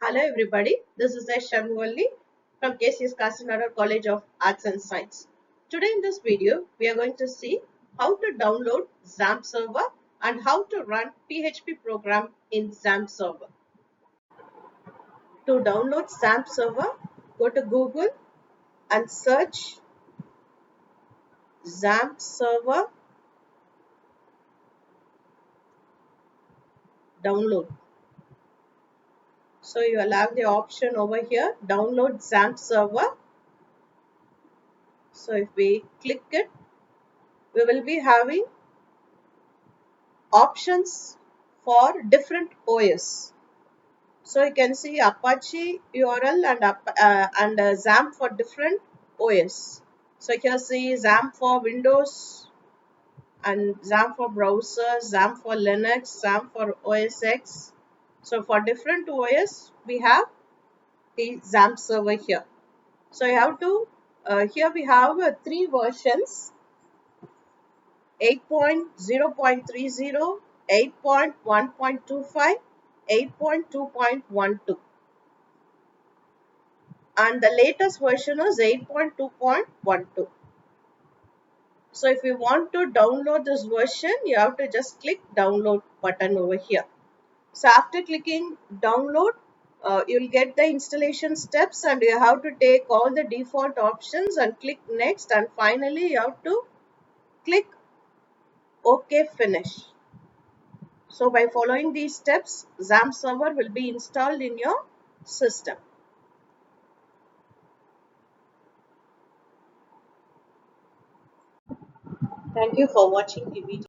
Hello everybody, this is S.Shanmugavalli from KCS Kasaragod College of Arts and Science. Today in this video, we are going to see how to download ZAMP server and how to run PHP program in ZAMP server. To download ZAMP server, go to Google and search ZAMP server download. So you will have the option over here, download ZAMP server. So if we click it, we will be having options for different OS. So you can see Apache URL and ZAMP for different OS. So here see ZAMP for Windows and ZAMP for browser, ZAMP for Linux, ZAMP for OS X. So for different OS, we have the ZAMP server here. So you have to, here we have three versions: 8.0.30, 8.1.25, 8.2.12, and the latest version is 8.2.12. So if you want to download this version, you have to just click download button over here. So after clicking download, you'll get the installation steps and you have to take all the default options and click next, and finally you have to click OK finish. So by following these steps, ZAMP server will be installed in your system. Thank you for watching the video.